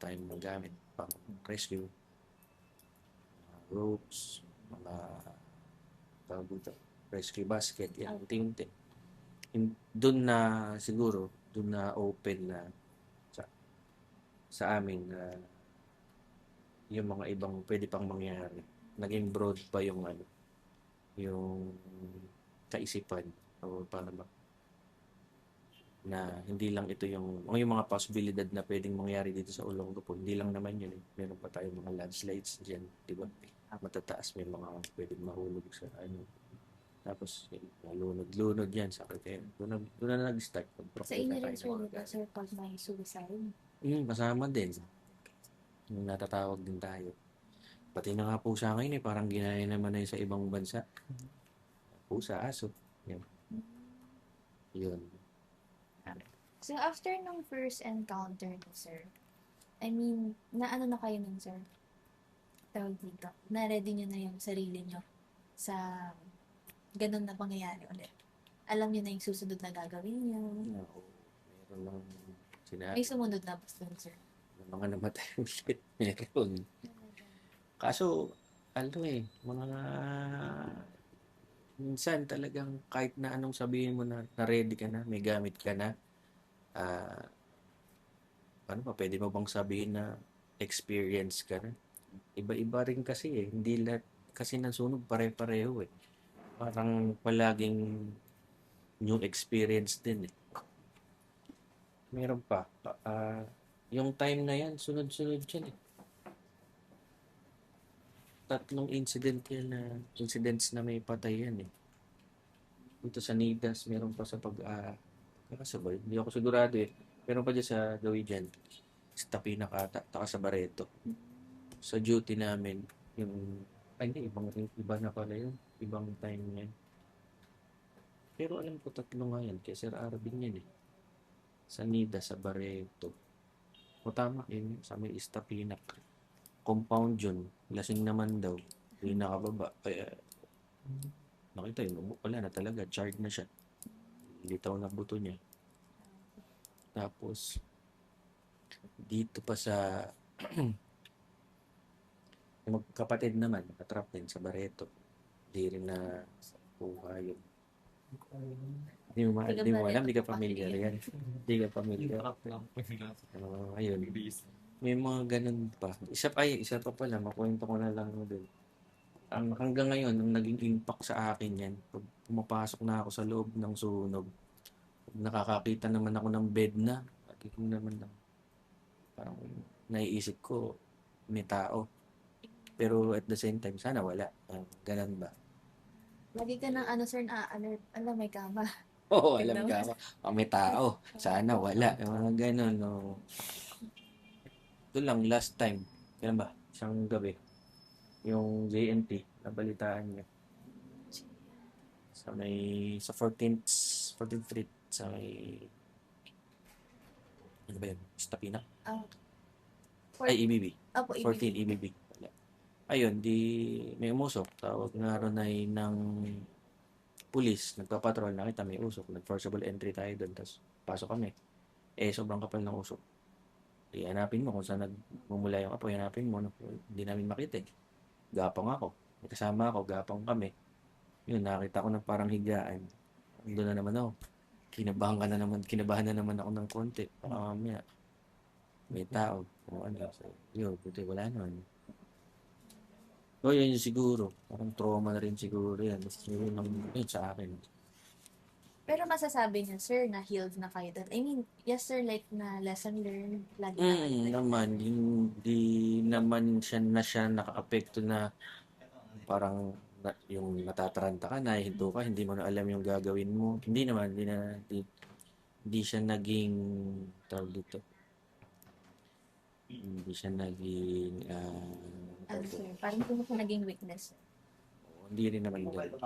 tayong magamit pang rescue, mga ropes, mga tawag dito, rescue basket, yan, unti-unti. Doon na siguro, doon na open na sa, sa amin na yung mga ibang pwede pang mangyari. Naging broad pa yung ano, yung kaisipan o para ba na hindi lang ito yung mga posibilidad na pwedeng mangyari dito sa Olongapo, hindi lang naman yun eh. Meron pa tayong mga landslides diyan, di ba? Matataas, may mga pwedeng mahulog sa ano. Tapos, lunod-lunod yan sa akin. Doon na nag-start. Sa Mag-procure inyo na rin, tayo ng sir, mga diba, gamit. sir, pag may suicide? Kasama din. Yung natatawag din tayo. Pati na nga po sa akin eh, parang ginaya naman na yun sa ibang bansa. Pusa, aso. Yan. Yun. So, after nung first encounter no, sir, I mean, naano na kayo nun, sir? Tawag dito. Na-ready nyo na yung sarili nyo sa ganun na pangyayari ulit. Alam nyo na yung susunod na gagawin nyo. Ako, meron lang May sinabi. sumunod na ba dun, sir? Yung mga namatay ulit. Meron. Kaso, ano eh, mga minsan talagang kahit na anong sabihin mo na ready ka na, may gamit ka na, ah, ano pa, pwede mo bang sabihin na experience ka na? Iba-iba rin kasi eh. Hindi lahat kasi ng sunog pare-pareho eh. Parang palaging new experience din eh. Meron pa. Yung time na yan, sunod-sunod yan eh. Tatlong incidents na may patay yan eh. Dito sa Nidas, meron pa sa kakasabay. Hindi ako sigurado eh. Meron pa dyan sa gawin dyan. Sa Tapina Kata, taka sa Barreto. Sa duty namin, ay hindi, iba na pala yun. Ibang time yan. Pero alam ko tatlo nga yan, kay Sir Arvin yan eh. Sa Nida, sa Barreto. O tama, yun, sa may Istapinak. Compound yun, lasing naman daw. Hindi nakababa. Kaya, nakita yun, wala na talaga, charred na siya. Litaw na buto niya. Tapos, dito pa sa, yung magkapatid naman, nakatrap din sa Barreto. Hindi rin na kuha yun. Hindi mo alam, hindi ka familiar yan. Hindi ka familiar. Ayun. May mga ganun pa. Isa pa pala, makwento ko na lang dun. Hanggang ngayon, ang naging impact sa akin yan, pag pumapasok na ako sa loob ng sunog, nakakakita naman ako ng bed na, at ito naman lang, parang naiisip ko, may tao. Pero at the same time, sana wala. Ganun ba? Lagi ka ng ano, sir, na-alert. Alam, may kama. Oo, alam Tignan mo. ka mo. May tao. Sana wala. Yung mga ganun. No. Ito lang, last time. Kailan ba? Isang gabi. Yung JNT, nabalitaan niya. Sa 14th Street, sa may, ano ba yun? Stapina? Ah, Ay, EBB. Opo, 14 ibibig. EBB. Wala. Ayun, di may umusok. Tawag nga ron ay ng pulis. Nagpapatrol. Nakita may usok. Nag-forcible entry tayo doon. Tapos pasok kami. Sobrang kapal ng usok. Di hanapin mo kung saan nagmumula yung apoy. Hanapin mo. Hindi namin makita eh. Gapang ako. May kasama ako. Gapang kami. Yun, nakita ko na parang higaan. Doon na naman ako. Kinabahan na naman ako ng konti. Baka mamaya, may tao. O ano. So, yun, buti wala naman. O yun yung siguro. Parang trauma na rin siguro yan. Yun sa akin. Pero masasabi niyo, sir, na healed na kayo doon. I mean, yes, sir, like na lesson learned. Lagi na kayo ganyan. Naman, hindi naman siya nakaapekto na parang yung natataranta ka, nahihinto ka, hindi mo na alam yung gagawin mo. Hindi naman, hindi siya naging, tawag dito, hindi siya naging, Ano, tawag dito, sir, parang kung ko naging weakness. hindi rin naman ganun.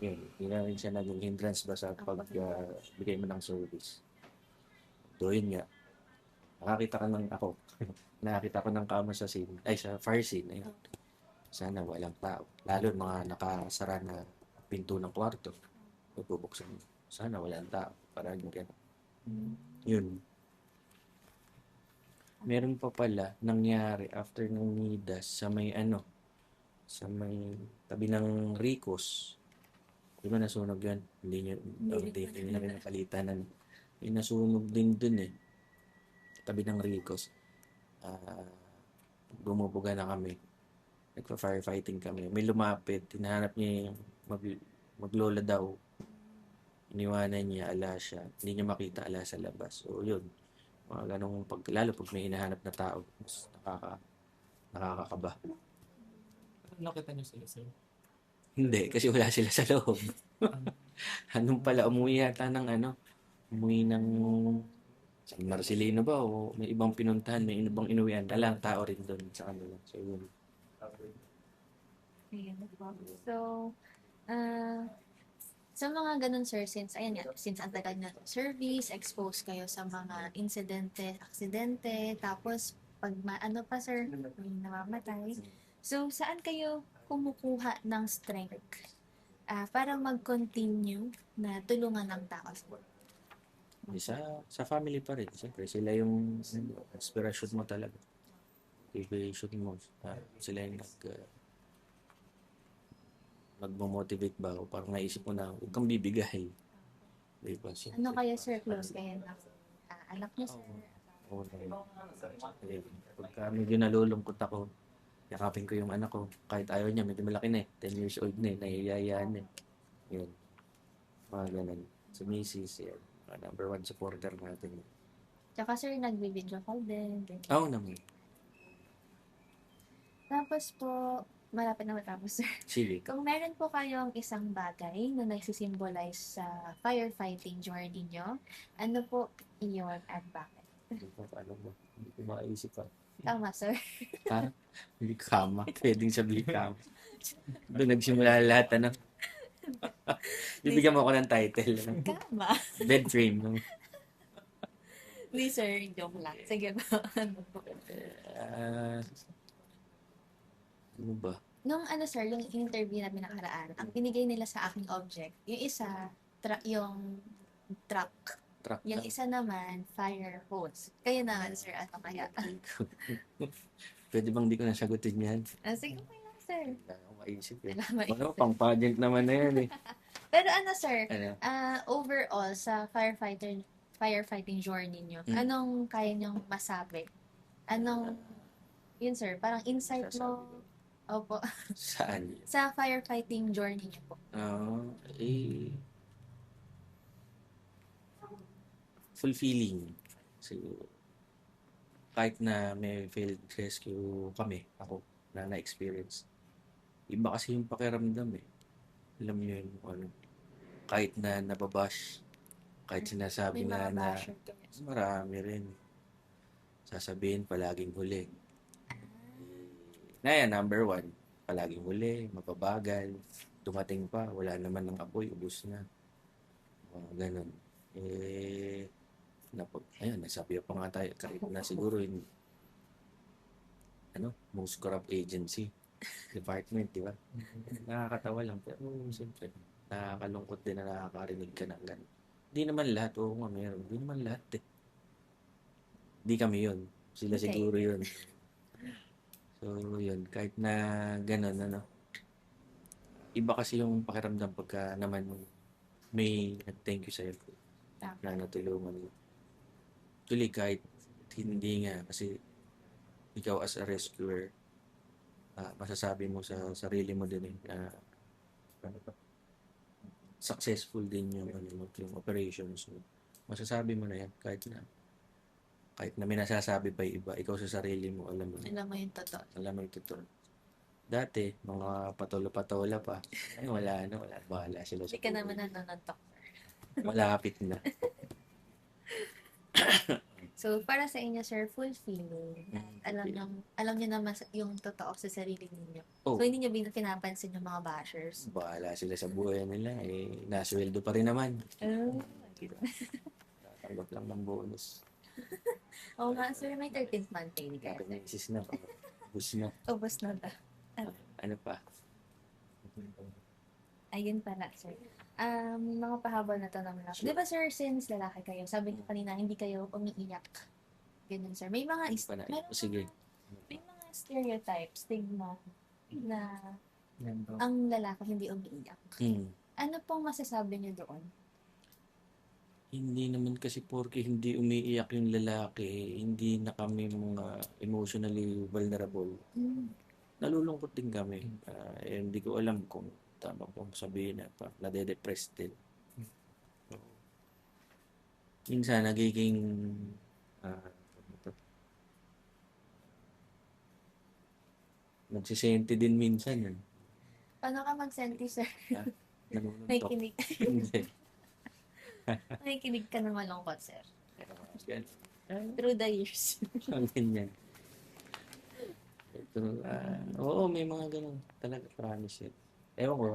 Yun, hindi na rin siya naging hindrance ba sa pagbigay mo ng service. So yun nga, nakakita ko ng kama sa scene, ay sa fire scene, ayun. Sana walang tao. Lalo mga nakasara na pinto ng kwarto. Bubuksan mo. Sana walang tao. Para yung gano'n. Yun. Meron pa pala nangyari after ng Midas sa may sa may tabi ng Ricos. Di ba nasunog yun? Hindi nyo na rin napalitan. Yung nasunog din dun eh. Tabi ng Ricos. Ah, bumubuga na kami. Nagpa-firefighting kami. May lumapit. Hinahanap niya yung maglola daw. Iniwanan niya, ala siya. Hindi niya makita, ala sa labas. So, yun. Mga ganong lalo pag may hinahanap na tao, mas nakakakaba. Nakita niyo sila, sir? Hindi, kasi wala sila sa loob. Anong pala, umuwi ng San Marcelino ba o may ibang pinuntahan, may ibang inuwian. Dalang tao rin doon sa kanila. So, yun. Ayan po. So, sa mga ganun, sir, since ang tagal na service, expose kayo sa mga aksidente, tapos pag ano pa, sir, may namamatay. So, saan kayo kumukuha ng strength para mag-continue na tulungan ng tao? Sa family pa rin. Siyempre, sila yung inspiration mo talaga. Motivation mo. Sila yung magmo-motivate ba o parang naisip mo na huwag kang bibigay. Diba? Ano kaya, sir, close kayo na anak niyo, sir? Oo, pagka medyo nalulungkot ako, yakapin ko yung anak ko. Kahit ayaw niya, medyo malaki na eh. 10 years old na eh. Nahihiyayaan eh. Yun. Mga ganun. So, Mrs. Yan. Number 1 supporter natin. Tsaka, sir, nag-video call din. Oo naman. Tapos po, malapit na matapos, sir. Sige. Kung meron po kayong isang bagay na nagsisimbolize sa firefighting journey nyo, ano po iyon at bakit? Paano ba? Hindi ko makaisip pa. Tama, sir. Ha? Hindi kama. Pwedeng sabihin kama. Doon nagsimula lahat, ano? Bibigyan mo ako ng title. Tama. Bed frame. No? Hindi, sir. Joke lang. Sige po. Ano po? Ano ba? Nung sir, yung interview namin nakaraan, ang binigay nila sa aking object, yung isa, yung truck. Truck Yung lang. isa naman, fire hose. Kayo naman, sir, ano kaya? Pwede bang di ko nasagutin yan? Sige, okay lang, sir. Wala akong maisip eh. Wala maisip. Ano, pang pageant naman na yan eh. Pero sir, Ano? overall, sa firefighting journey nyo, anong kaya nyong masabi? Yun sir, parang insight mo, opo, Saan? sa firefighting journey nyo po. Fulfilling. So, kahit na may failed rescue kami, ako, na na-experience. Iba kasi yung pakiramdam eh. Alam niyo yun, kahit na nababash, kahit sinasabi May na mga basher kayo. marami rin. Sasabihin, palaging huli. Na yan, number 1, palaging huli, mapabagal, dumating pa, wala naman ng apoy, ubus na. Ganon. Ayun, nasabi pa nga tayo, kahit na siguro yung most corrupt agency, department, di ba? Nakakatawa lang, pero siyempre, nakakalungkot din na nakakarinig ka ng gano'n. Hindi naman lahat, oo nga, meron. Hindi naman lahat eh. Hindi kami yun. Sila Okay. siguro yun. So, yun, kahit na gano'n, iba kasi yung pakiramdam pagka naman may nag-thank you sa'yo na natulungan mo. Actually, kahit hindi nga, kasi ikaw as a rescuer, masasabi mo sa sarili mo din na successful din yung operations mo. Masasabi mo na yan kahit na may nasasabi pa yung iba, ikaw sa sarili mo, alam mo yung totoo. Dati, mga patola pa, ay wala, bahala sila sa Hindi ka buhay. naman nanonontok. Malapit na. So, para sa inyo, sir, fulfilling. At alam niyo naman yung totoo sa sarili ninyo. Oh. So, hindi niyo pinapansin yung mga bashers. Bahala sila sa buhay nila, nasweldo pa rin naman. Tatanggap lang ng bonus. Oo nga, sir, may 13th month pay ni Sabi guys. niya, isis na, bus na. Ubus na ba? Ano pa? Ayun pala, sir. Mga pahabol na to naman ako. Di ba, sir, since lalaki kayo, sabi niyo kanina, hindi kayo umiiyak Ganun, sir. May mga, Panay. meron Sige. may mga stereotypes, stigma, na Yan daw. ang lalaki hindi umiiyak. Hmm. Ano pong masasabi niyo doon? Hindi naman kasi porke hindi umiiyak yung lalaki, hindi na kami mga emotionally vulnerable. Mm. Nalulungkot din kami. Hindi ko alam kung tama pong sabihin na nade-depress din. So, minsan nagiging ano to? Nagsisente din minsan. Paano ka magsenti, sir? Nanununtok. Nakikinig. Hindi. Nakikinig ka ng malungkot, sir. Ganun. Through the years. Ang ganyan. Ito, oo, may mga ganun. Talaga, promise yun. Ewan ko,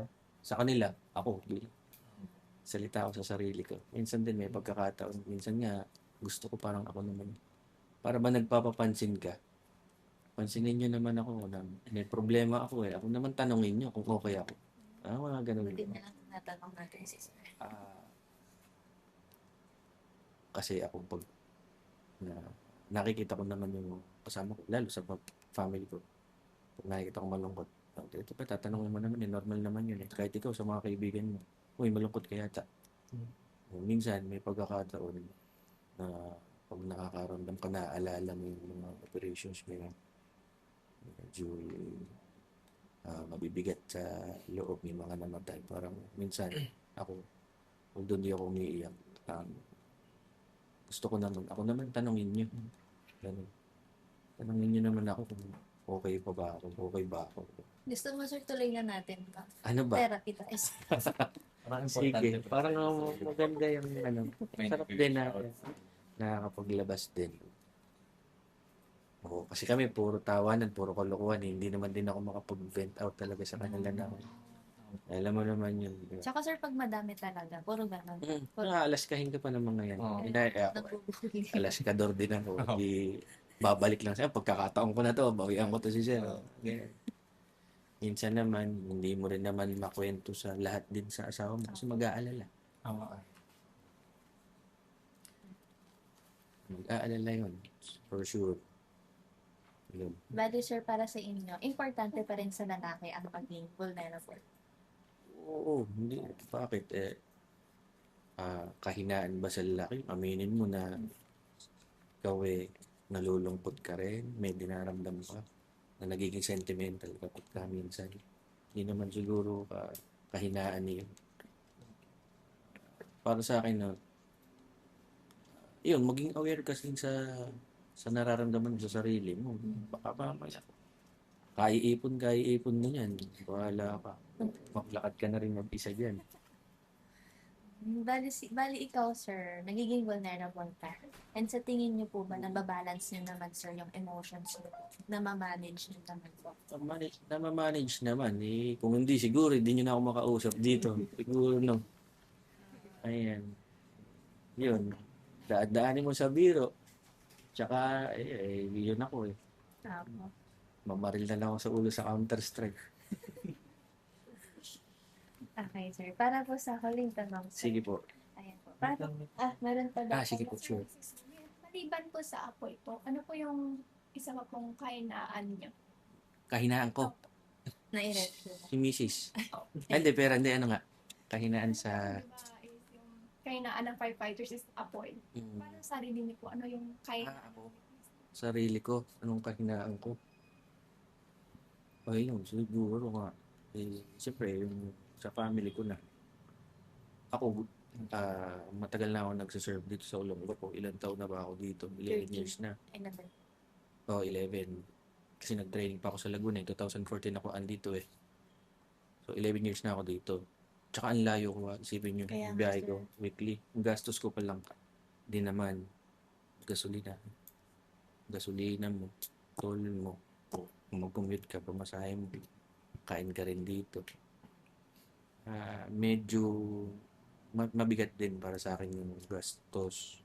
sa kanila, ako, salita ako sa sarili ko. Minsan din may pagkakataon. Minsan nga, gusto ko parang ako naman. Para ba nagpapapansin ka? Pansinin nyo naman ako na may problema ako eh. Ako naman tanongin nyo kung okay ako. Mga ganun. Buti na lang natanong natin si sir. Kasi ako pag nakikita ko naman yung kasama ko, lalo sa family ko. Pag nakikita ko malungkot, ito pa, tatanungin mo naman, normal naman yun eh. Kahit ikaw sa mga kaibigan mo, uy, malungkot ka yata. Minsan, may pagkakataon na pag nakakaramdam ka na, alala mo yung mga operations mo yun. Medyo mabibigat sa loob, may mga namatay. Parang minsan, ako, although hindi ako umiiyak, gusto ko naman, ako naman tanongin nyo. Ganun. Tanongin nyo naman ako kung okay pa ba ako, okay ba ako. Gusto mo, sir, tuloy na natin pa. Ano ba? Therapy tayo. Parang importante. Sige, parang maganda yung sarap din na nakakapaglabas din. Oo, kasi kami puro tawanan, puro kalokohan, hindi naman din ako makapag-vent out talaga sa kanila na. Alam mo naman yun. Diba? Tsaka, sir, pag madami talaga, puro ganon. Alaskahin ka pa ng mga yan. Oo. Nagbubuhuli. Alaskador din ako. Di, babalik lang sa'yo. Pagkakataon ko na to, bawian ko to si Sir. Ganyan. Minsan naman, hindi mo rin naman makwento sa lahat din sa asawa mo kasi mag-aalala. Mag-aalala yun. For sure. Yun. Bali, sir, para sa inyo, importante pa rin sa lalaki ang pagiging vulnerable. Oo, hindi. Bakit? Kahinaan ba sa lalaki? Aminin mo na ikaw nalulungkot ka rin, may dinaramdam ka, na nagiging sentimental kapag ka minsan. Hindi naman siguro kahinaan yun. Para sa akin na, yun, maging aware kasi sa nararamdaman mo sa sarili mo. Baka mamaya, kaiipon mo yan. Bahala ka. Maglakad ka na rin mag-isa dyan. Bali ikaw, sir, nagiging vulnerable ka. And sa tingin niyo po ba, nababalance niyo naman, sir, yung emotions niyo? Na-manage niyo naman po? Namamanage naman. Kung hindi, siguro, hindi nyo na ako makausap dito. Siguro, no. Ayan. Yun. Daanin mo sa biro. Tsaka, yun ako eh. Tama. Mamaril na lang ako sa ulo sa Counter-Strike. Okay, sir. Para po sa huling tanong, sir. Sige po. Ayan po. Meron pa daw. Sige po, sure. Maliban po sa apoy po, ano po yung isa pa pong kainaan niyo? Kahinaan ko. Na-erect po. Si Mrs. Hindi, pero hindi, ano nga. Kahinaan sa... Diba, is yung kainaan ng firefighters is apoy. Parang sarili niyo po, ano yung kainaan? Ako. Sarili ko. Anong kahinaan ko? Yun, siguro nga. Siyempre, yung sa family ko na. Ako, matagal na ako nagsiserve dito sa Olongapo. Ilan taon na ba ako dito? 11 years na. 11. Kasi nag-training pa ako sa Laguna. 2014 ako andito eh. So, 11 years na ako dito. Tsaka ang layo ko. Isipin nyo, Kaya yung nga, biyahe sir. ko, weekly. Ang gastos ko pa lang. Di naman. Gasolina. Gasolina mo. Toll mo. Kung mag-commute ka, pamasahe mo. Kain ka rin dito. Medyo mabigat din para sa akin yung gastos.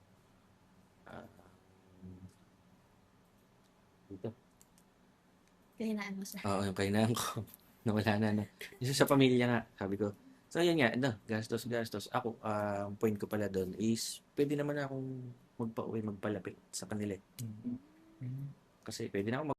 Dito. Kahinaan mo, sir. Oo, yung kainaan ko. Nawala na. Isa sa pamilya nga, sabi ko. So, yun nga, gastos. Ako, ang point ko pala doon is, pwede naman akong magpauwi, magpalapit sa kanila. Mm. Kasi pwede na ako